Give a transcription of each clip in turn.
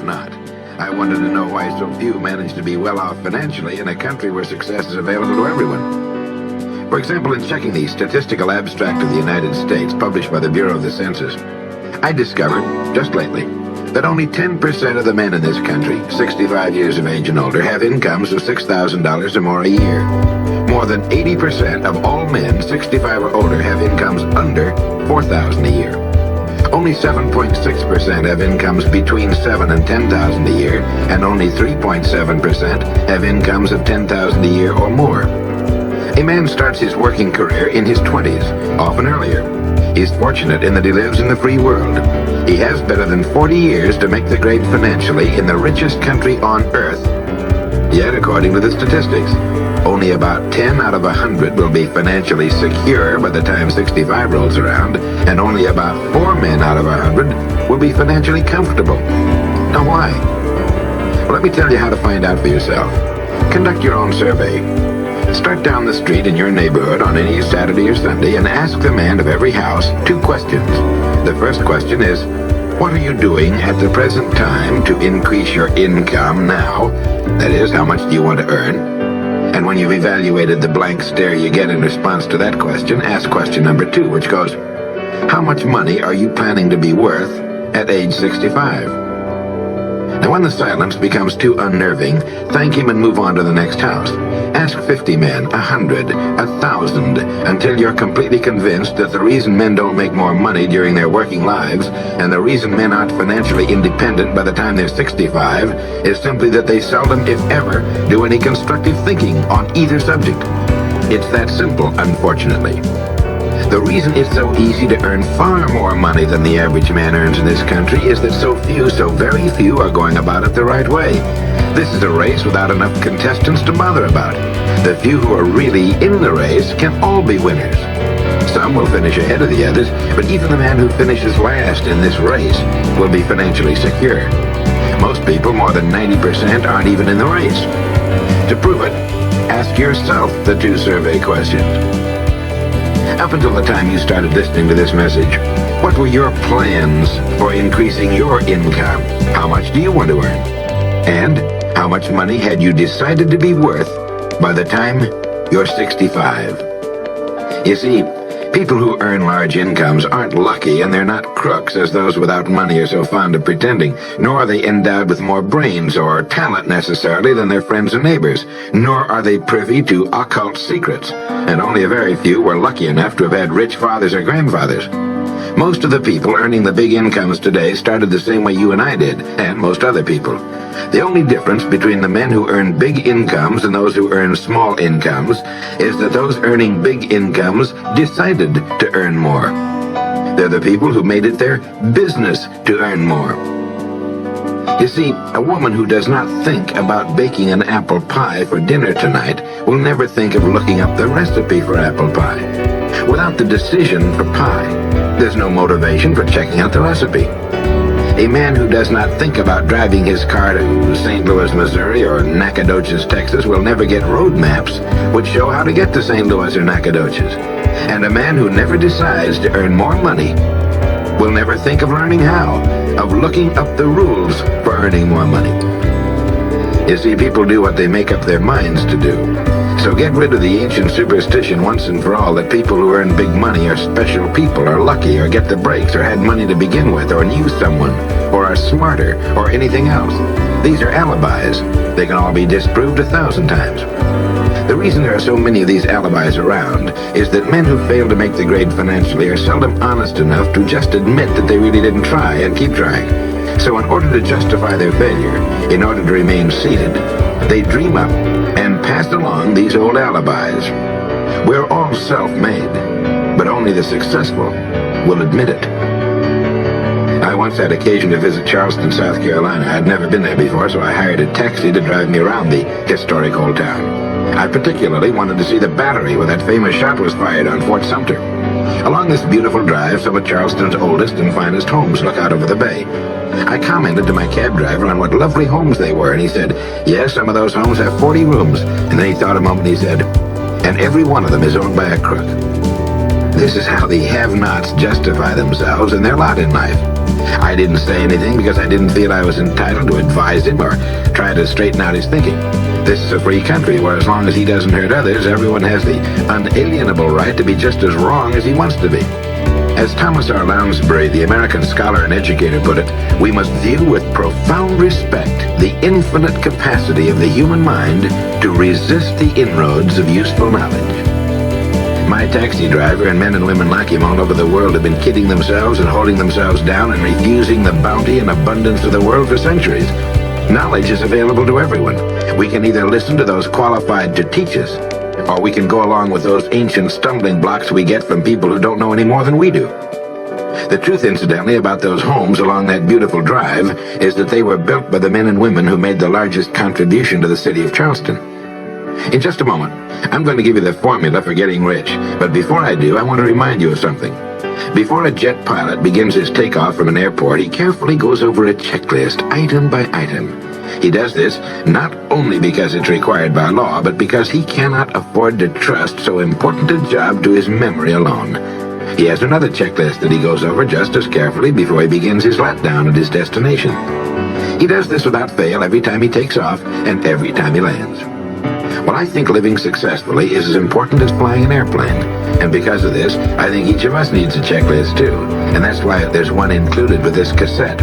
not. I wanted to know why so few manage to be well off financially in a country where success is available to everyone. For example, in checking the Statistical Abstract of the United States, published by the Bureau of the Census, I discovered, just lately, that only 10% of the men in this country, 65 years of age and older, have incomes of $6,000 or more a year. More than 80% of all men 65 or older have incomes under $4,000 a year. Only 7.6% have incomes between $7,000 and $10,000 a year, and only 3.7% have incomes of $10,000 a year or more. A man starts his working career in his 20s, often earlier. He's fortunate in that he lives in the free world. He has better than 40 years to make the grade financially in the richest country on earth. Yet, according to the statistics, only about 10 out of 100 will be financially secure by the time 65 rolls around, and only about 4 men out of 100 will be financially comfortable. Now why? Well, let me tell you how to find out for yourself. Conduct your own survey. Start down the street in your neighborhood on any Saturday or Sunday and ask the man of every house 2 questions. The first question is, what are you doing at the present time to increase your income now? That is, how much do you want to earn? And when you've evaluated the blank stare you get in response to that question, ask question number 2, which goes, how much money are you planning to be worth at age 65? Now, when the silence becomes too unnerving, thank him and move on to the next house. Ask 50 men, 100, 1,000, until you're completely convinced that the reason men don't make more money during their working lives, and the reason men aren't financially independent by the time they're 65, is simply that they seldom, if ever, do any constructive thinking on either subject. It's that simple, unfortunately. The reason it's so easy to earn far more money than the average man earns in this country is that so very few are going about it the right way. This is a race without enough contestants to bother about. The few who are really in the race can all be winners. Some will finish ahead of the others, but even the man who finishes last in this race will be financially secure. Most people, more than 90%, aren't even in the race. To prove it, ask yourself the 2 survey questions. Up until the time you started listening to this message, what were your plans for increasing your income? How much do you want to earn? And how much money had you decided to be worth by the time you're 65? You see, people who earn large incomes aren't lucky, and they're not crooks as those without money are so fond of pretending, nor are they endowed with more brains or talent necessarily than their friends and neighbors, nor are they privy to occult secrets, and only a very few were lucky enough to have had rich fathers or grandfathers. Most of the people earning the big incomes today started the same way you and I did, and most other people. The only difference between the men who earn big incomes and those who earn small incomes is that those earning big incomes decided to earn more. They're the people who made it their business to earn more. You see, a woman who does not think about baking an apple pie for dinner tonight will never think of looking up the recipe for apple pie. Without the decision for pie, there's no motivation for checking out the recipe. A man who does not think about driving his car to St. Louis, Missouri or Nacogdoches, Texas will never get road maps which show how to get to St. Louis or Nacogdoches. And a man who never decides to earn more money will never think of learning how, of looking up the rules for earning more money. You see, people do what they make up their minds to do. So get rid of the ancient superstition once and for all that people who earn big money are special people, or lucky, or get the breaks, or had money to begin with, or knew someone, or are smarter, or anything else. These are alibis. They can all be disproved 1,000 times. The reason there are so many of these alibis around is that men who fail to make the grade financially are seldom honest enough to just admit that they really didn't try and keep trying. So in order to justify their failure, in order to remain seated, they dream up and pass along these old alibis. We're all self-made, but only the successful will admit it. I once had occasion to visit Charleston, South Carolina. I'd never been there before, so I hired a taxi to drive me around the historic old town. I particularly wanted to see the battery where that famous shot was fired on Fort Sumter. Along this beautiful drive, some of Charleston's oldest and finest homes look out over the bay. I commented to my cab driver on what lovely homes they were, and he said, yes, some of those homes have 40 rooms. And then he thought a moment and he said, and every one of them is owned by a crook. This is how the have-nots justify themselves and their lot in life. I didn't say anything because I didn't feel I was entitled to advise him or try to straighten out his thinking. This is a free country where as long as he doesn't hurt others, everyone has the unalienable right to be just as wrong as he wants to be. As Thomas R. Lounsbury, the American scholar and educator, put it, we must view with profound respect the infinite capacity of the human mind to resist the inroads of useful knowledge. My taxi driver and men and women like him all over the world have been kidding themselves and holding themselves down and refusing the bounty and abundance of the world for centuries. Knowledge is available to everyone. We can either listen to those qualified to teach us, or we can go along with those ancient stumbling blocks we get from people who don't know any more than we do. The truth, incidentally, about those homes along that beautiful drive is that they were built by the men and women who made the largest contribution to the city of Charleston. In just a moment, I'm going to give you the formula for getting rich, but before I do, I want to remind you of something. Before a jet pilot begins his takeoff from an airport, he carefully goes over a checklist, item by item. He does this not only because it's required by law, but because he cannot afford to trust so important a job to his memory alone. He has another checklist that he goes over just as carefully before he begins his letdown at his destination. He does this without fail every time he takes off and every time he lands. Well, I think living successfully is as important as flying an airplane. And because of this, I think each of us needs a checklist too. And that's why there's one included with this cassette.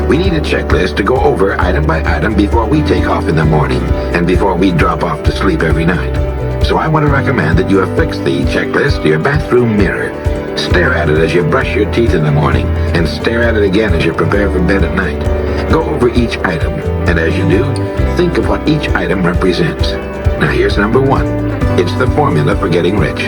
We need a checklist to go over item by item before we take off in the morning and before we drop off to sleep every night. So I want to recommend that you affix the checklist to your bathroom mirror. Stare at it as you brush your teeth in the morning and stare at it again as you prepare for bed at night. Go over each item, and as you do, think of what each item represents. Now here's number one. It's the formula for getting rich.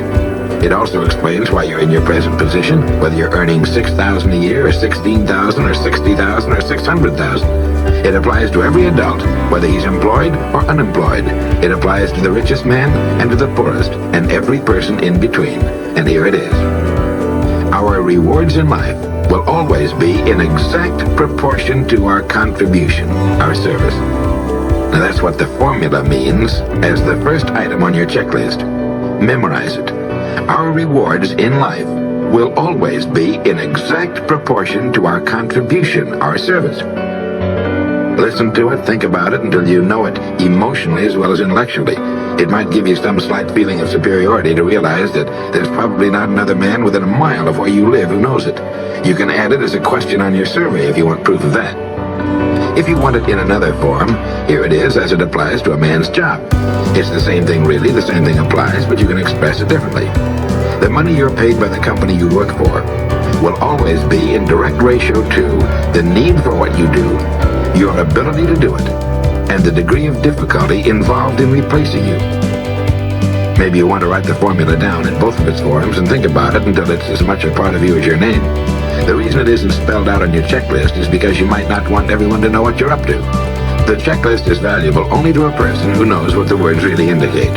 It also explains why you're in your present position, whether you're earning $6,000 a year or $16,000 or $60,000 or $600,000. It applies to every adult, whether he's employed or unemployed. It applies to the richest man and to the poorest, and every person in between. And here it is. Our rewards in life will always be in exact proportion to our contribution, our service. Now that's what the formula means as the first item on your checklist. Memorize it. Our rewards in life will always be in exact proportion to our contribution, our service. Listen to it, think about it until you know it emotionally as well as intellectually. It might give you some slight feeling of superiority to realize that there's probably not another man within a mile of where you live who knows it. You can add it as a question on your survey if you want proof of that. If you want it in another form, here it is as it applies to a man's job. It's the same thing really, the same thing applies, but you can express it differently. The money you're paid by the company you work for will always be in direct ratio to the need for what you do, your ability to do it, and the degree of difficulty involved in replacing you. Maybe you want to write the formula down in both of its forms and think about it until it's as much a part of you as your name. The reason it isn't spelled out on your checklist is because you might not want everyone to know what you're up to. The checklist is valuable only to a person who knows what the words really indicate.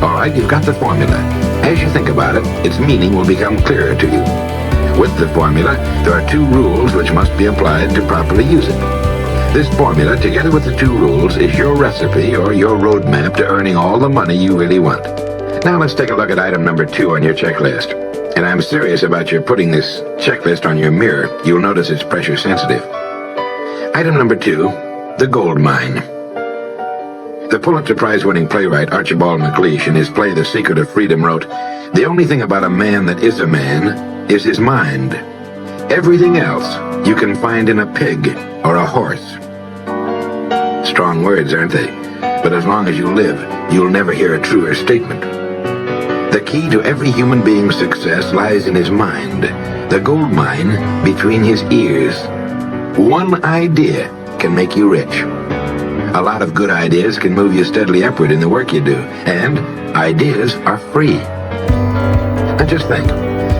All right, you've got the formula. As you think about it, its meaning will become clearer to you. With the formula, there are two rules which must be applied to properly use it. This formula, together with the two rules, is your recipe or your roadmap to earning all the money you really want. Now let's take a look at item number 2 on your checklist. And I'm serious about your putting this checklist on your mirror. You'll notice it's pressure sensitive. Item number 2, the gold mine. The Pulitzer Prize-winning playwright Archibald MacLeish in his play The Secret of Freedom wrote, "The only thing about a man that is a man is his mind. Everything else you can find in a pig or a horse." Strong words, aren't they? But as long as you live, you'll never hear a truer statement. The key to every human being's success lies in his mind, the gold mine between his ears. One idea can make you rich. A lot of good ideas can move you steadily upward in the work you do, and ideas are free. Now just think,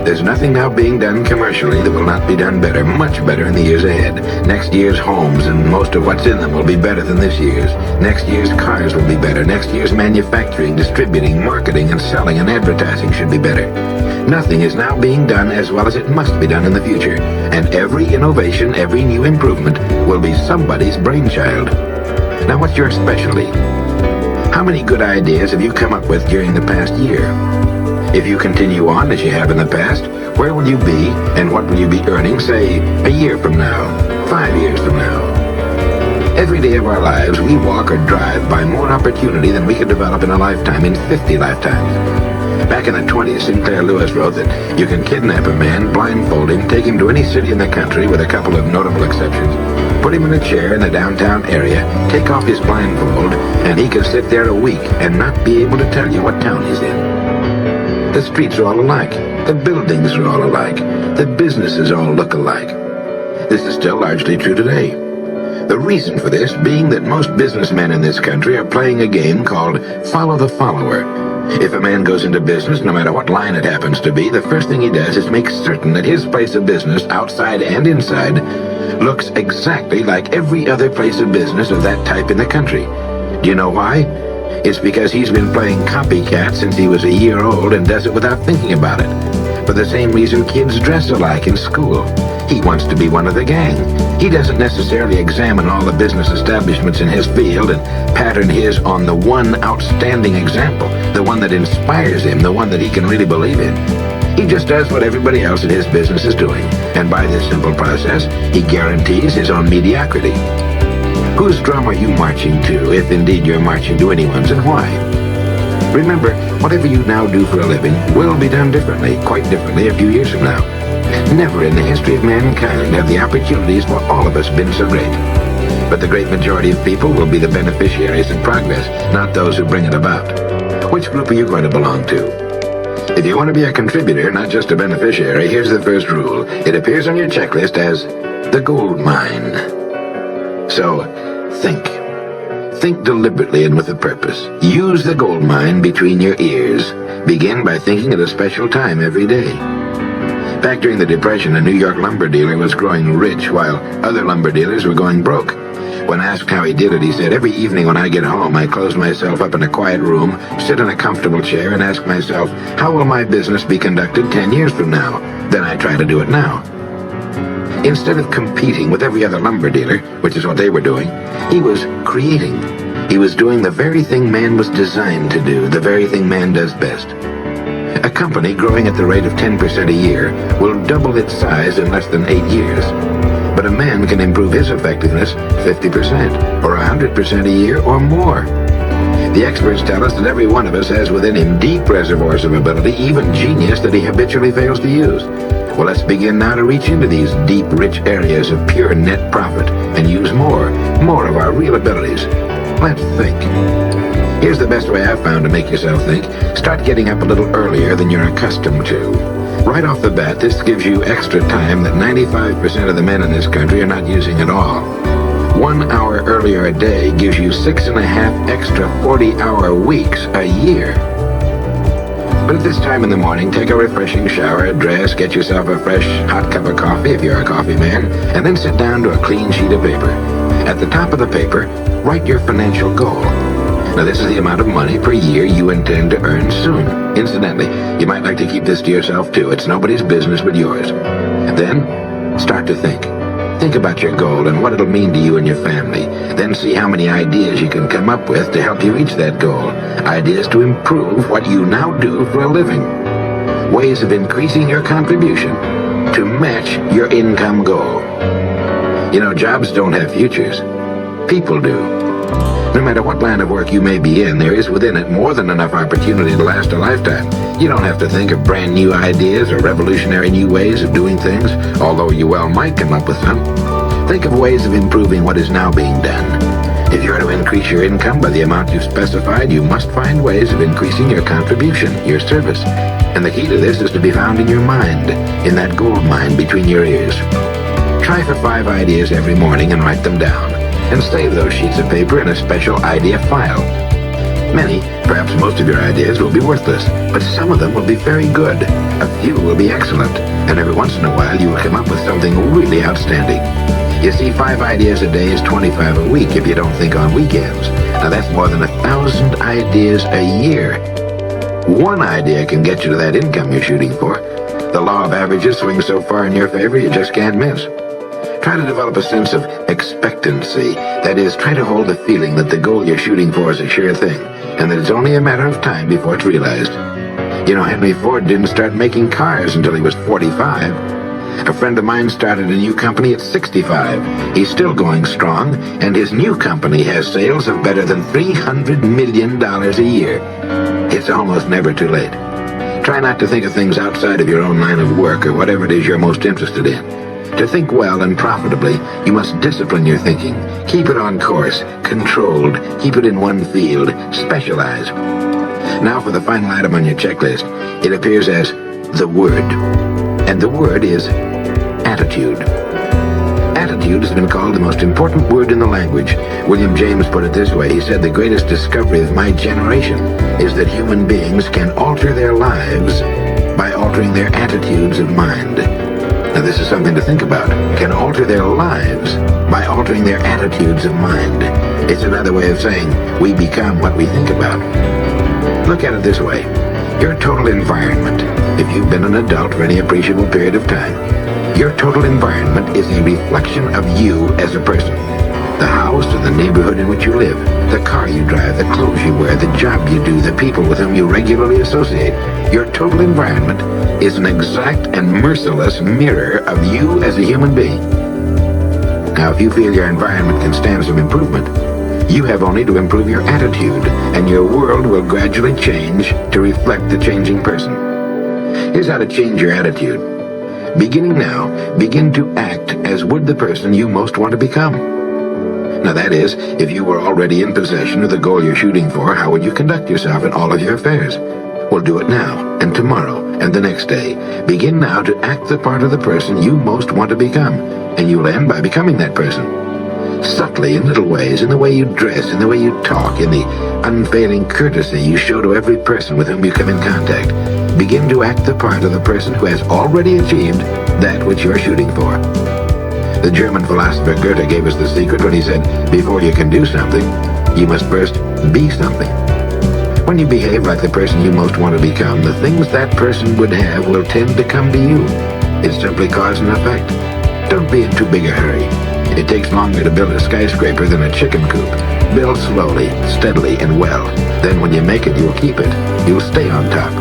there's nothing now being done commercially that will not be done better, much better in the years ahead. Next year's homes and most of what's in them will be better than this year's. Next year's cars will be better. Next year's manufacturing, distributing, marketing, and selling and advertising should be better. Nothing is now being done as well as it must be done in the future. And every innovation, every new improvement will be somebody's brainchild. Now what's your specialty? How many good ideas have you come up with during the past year? If you continue on as you have in the past, where will you be and what will you be earning, say, a year from now, 5 years from now? Every day of our lives, we walk or drive by more opportunity than we could develop in a lifetime, in 50 lifetimes. Back in the 20s, Sinclair Lewis wrote that you can kidnap a man, blindfold him, take him to any city in the country with a couple of notable exceptions, put him in a chair in the downtown area, take off his blindfold, and he can sit there a week and not be able to tell you what town he's in. The streets are all alike. The buildings are all alike. The businesses all look alike. This is still largely true today. The reason for this being that most businessmen in this country are playing a game called follow the follower. If a man goes into business, no matter what line it happens to be, the first thing he does is make certain that his place of business, outside and inside, looks exactly like every other place of business of that type in the country. Do you know why? It's because he's been playing copycat since he was a year old and does it without thinking about it. For the same reason kids dress alike in school. He wants to be one of the gang. He doesn't necessarily examine all the business establishments in his field and pattern his on the one outstanding example, the one that inspires him, the one that he can really believe in. He just does what everybody else in his business is doing, and by this simple process, he guarantees his own mediocrity. Whose drum are you marching to, if indeed you're marching to anyone's, and why? Remember, whatever you now do for a living will be done differently, quite differently a few years from now. Never in the history of mankind have the opportunities for all of us been so great. But the great majority of people will be the beneficiaries of progress, not those who bring it about. Which group are you going to belong to? If you want to be a contributor, not just a beneficiary, here's the first rule. It appears on your checklist as the gold mine. So, think. Think deliberately and with a purpose. Use the gold mine between your ears. Begin by thinking at a special time every day. Back during the Depression, a New York lumber dealer was growing rich while other lumber dealers were going broke. When asked how he did it, he said, "Every evening when I get home, I close myself up in a quiet room, sit in a comfortable chair, and ask myself, how will my business be conducted 10 years from now? Then I try to do it now." Instead of competing with every other lumber dealer, which is what they were doing, he was creating. He was doing the very thing man was designed to do, the very thing man does best. A company growing at the rate of 10% a year will double its size in less than 8 years. But a man can improve his effectiveness 50% or 100% a year or more. The experts tell us that every one of us has within him deep reservoirs of ability, even genius, that he habitually fails to use. Well, let's begin now to reach into these deep, rich areas of pure net profit and use more of our real abilities. Let's think. Here's the best way I've found to make yourself think. Start getting up a little earlier than you're accustomed to. Right off the bat, this gives you extra time that 95% of the men in this country are not using at all. 1 hour earlier a day gives you 6.5 extra 40-hour weeks a year. But at this time in the morning, take a refreshing shower, dress, get yourself a fresh hot cup of coffee if you're a coffee man, and then sit down to a clean sheet of paper. At the top of the paper, write your financial goal. Now, this is the amount of money per year you intend to earn soon. Incidentally, you might like to keep this to yourself, too. It's nobody's business but yours. Then, start to think. Think about your goal and what it'll mean to you and your family. Then see how many ideas you can come up with to help you reach that goal. Ideas to improve what you now do for a living. Ways of increasing your contribution to match your income goal. You know, jobs don't have futures. People do. No matter what line of work you may be in, there is within it more than enough opportunity to last a lifetime. You don't have to think of brand new ideas or revolutionary new ways of doing things, although you well might come up with some. Think of ways of improving what is now being done. If you are to increase your income by the amount you've specified, you must find ways of increasing your contribution, your service. And the key to this is to be found in your mind, in that gold mine between your ears. Try for 5 ideas every morning and write them down. And save those sheets of paper in a special idea file. Many, perhaps most of your ideas will be worthless, but some of them will be very good. A few will be excellent, and every once in a while you will come up with something really outstanding. You see, 5 ideas a day is 25 a week if you don't think on weekends. Now that's more than 1,000 ideas a year. One idea can get you to that income you're shooting for. The law of averages swings so far in your favor you just can't miss. Try to develop a sense of expectancy. That is, try to hold the feeling that the goal you're shooting for is a sure thing, and that it's only a matter of time before it's realized. You know, Henry Ford didn't start making cars until he was 45. A friend of mine started a new company at 65. He's still going strong, and his new company has sales of better than $300 million a year. It's almost never too late. Try not to think of things outside of your own line of work or whatever it is you're most interested in. To think well and profitably, you must discipline your thinking. Keep it on course, controlled, keep it in one field, specialize. Now for the final item on your checklist. It appears as the word. And the word is attitude. Attitude has been called the most important word in the language. William James put it this way. He said, the greatest discovery of my generation is that human beings can alter their lives by altering their attitudes of mind. Now this is something to think about. Can alter their lives by altering their attitudes of mind. It's another way of saying we become what we think about. Look at it this way. Your total environment, if you've been an adult for any appreciable period of time, your total environment is a reflection of you as a person. The house or the neighborhood in which you live, the car you drive, the clothes you wear, the job you do, the people with whom you regularly associate. Your total environment is an exact and merciless mirror of you as a human being. Now, if you feel your environment can stand some improvement, you have only to improve your attitude, and your world will gradually change to reflect the changing person. Here's how to change your attitude. Beginning now, begin to act as would the person you most want to become. Now that is, if you were already in possession of the goal you're shooting for, how would you conduct yourself in all of your affairs? Well, do it now, and tomorrow, and the next day. Begin now to act the part of the person you most want to become, and you'll end by becoming that person. Subtly, in little ways, in the way you dress, in the way you talk, in the unfailing courtesy you show to every person with whom you come in contact. Begin to act the part of the person who has already achieved that which you're shooting for. The German philosopher Goethe gave us the secret when he said, before you can do something, you must first be something. When you behave like the person you most want to become, the things that person would have will tend to come to you. It's simply cause and effect. Don't be in too big a hurry. It takes longer to build a skyscraper than a chicken coop. Build slowly, steadily, and well. Then when you make it, you'll keep it. You'll stay on top.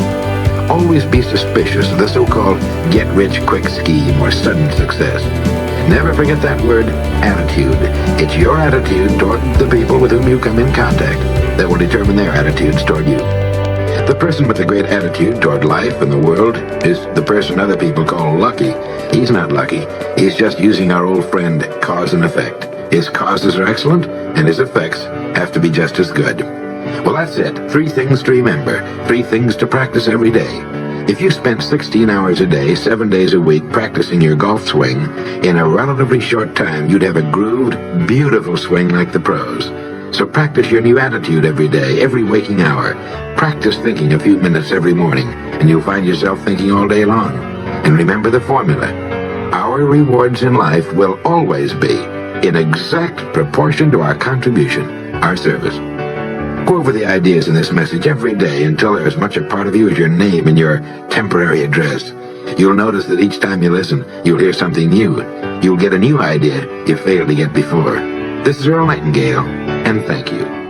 Always be suspicious of the so-called get-rich-quick scheme or sudden success. Never forget that word, attitude. It's your attitude toward the people with whom you come in contact that will determine their attitudes toward you. The person with a great attitude toward life and the world is the person other people call lucky. He's not lucky. He's just using our old friend, cause and effect. His causes are excellent, and his effects have to be just as good. Well, that's it. 3 things to remember. 3 things to practice every day. If you spent 16 hours a day, 7 days a week practicing your golf swing, in a relatively short time, you'd have a grooved, beautiful swing like the pros. So practice your new attitude every day, every waking hour. Practice thinking a few minutes every morning, and you'll find yourself thinking all day long. And remember the formula. Our rewards in life will always be in exact proportion to our contribution, our service. Go over the ideas in this message every day until they're as much a part of you as your name and your temporary address. You'll notice that each time you listen, you'll hear something new. You'll get a new idea you failed to get before. This is Earl Nightingale, and thank you.